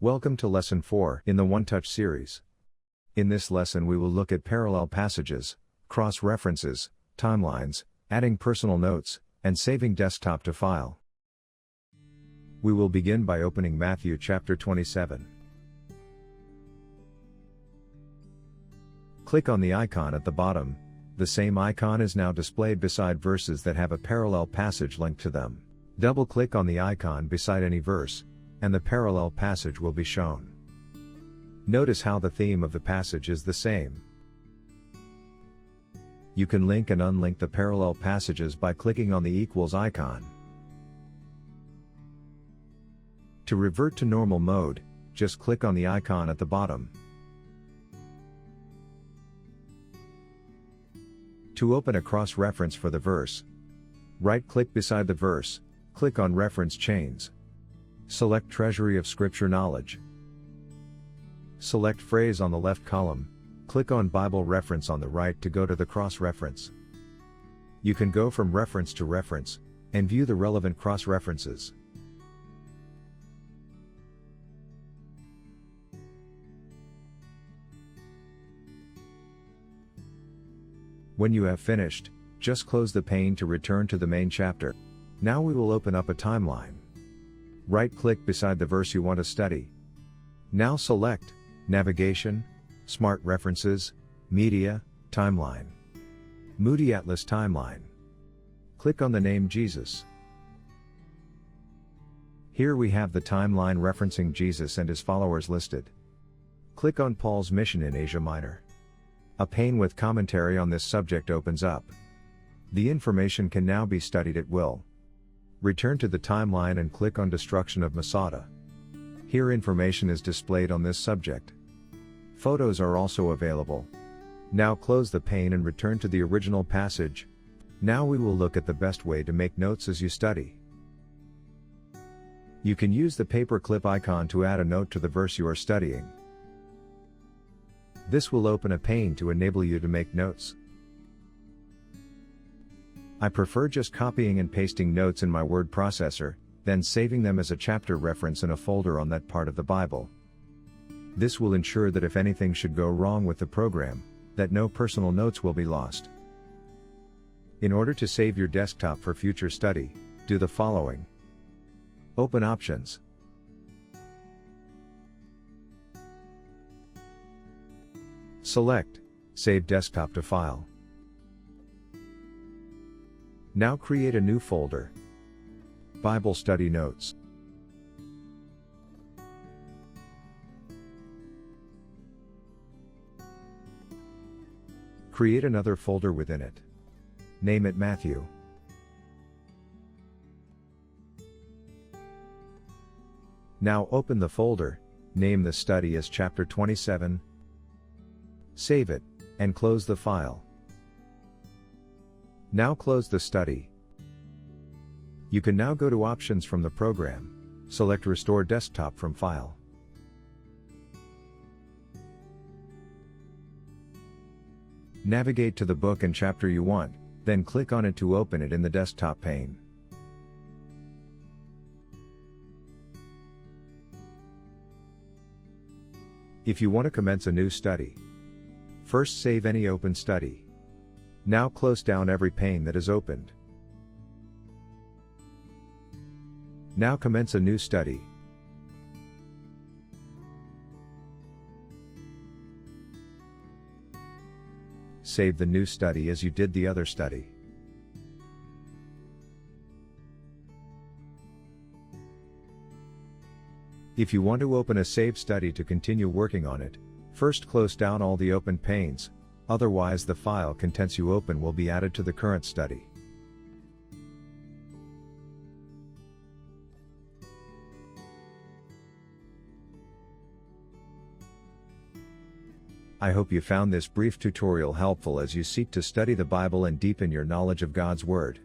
Welcome to Lesson 4 in the One Touch series. In this lesson we will look at parallel passages, cross-references, timelines, adding personal notes, and saving desktop to file. We will begin by opening Matthew chapter 27. Click on the icon at the bottom. The same icon is now displayed beside verses that have a parallel passage linked to them. Double-click on the icon beside any verse, and the parallel passage will be shown. Notice how the theme of the passage is the same. You can link and unlink the parallel passages by clicking on the equals icon. To revert to normal mode, just click on the icon at the bottom. To open a cross-reference for the verse, right-click beside the verse, click on Reference Chains. Select Treasury of Scripture Knowledge. Select Phrase on the left column, click on Bible Reference on the right to go to the cross-reference. You can go from reference to reference, and view the relevant cross-references. When you have finished, just close the pane to return to the main chapter. Now we will open up a timeline. Right-click beside the verse you want to study. Now select Navigation, Smart References, Media, Timeline. Moody Atlas Timeline. Click on the name Jesus. Here we have the timeline referencing Jesus and his followers listed. Click on Paul's mission in Asia Minor. A pane with commentary on this subject opens up. The information can now be studied at will. Return to the timeline and click on Destruction of Masada. Here information is displayed on this subject. Photos are also available. Now close the pane and return to the original passage. Now we will look at the best way to make notes as you study. You can use the paperclip icon to add a note to the verse you are studying. This will open a pane to enable you to make notes. I prefer just copying and pasting notes in my word processor, then saving them as a chapter reference in a folder on that part of the Bible. This will ensure that if anything should go wrong with the program, that no personal notes will be lost. In order to save your desktop for future study, do the following. Open Options. Select Save Desktop to File. Now create a new folder. Bible Study Notes. Create another folder within it. Name it Matthew. Now open the folder, name the study as Chapter 27. Save it, and close the file. Now close the study. You can now go to Options from the program. Select Restore Desktop from File. Navigate to the book and chapter you want, then click on it to open it in the desktop pane. If you want to commence a new study, first save any open study. Now close down every pane that is opened. Now commence a new study. Save the new study as you did the other study. If you want to open a saved study to continue working on it, first close down all the open panes, otherwise the file contents you open will be added to the current study. I hope you found this brief tutorial helpful as you seek to study the Bible and deepen your knowledge of God's Word.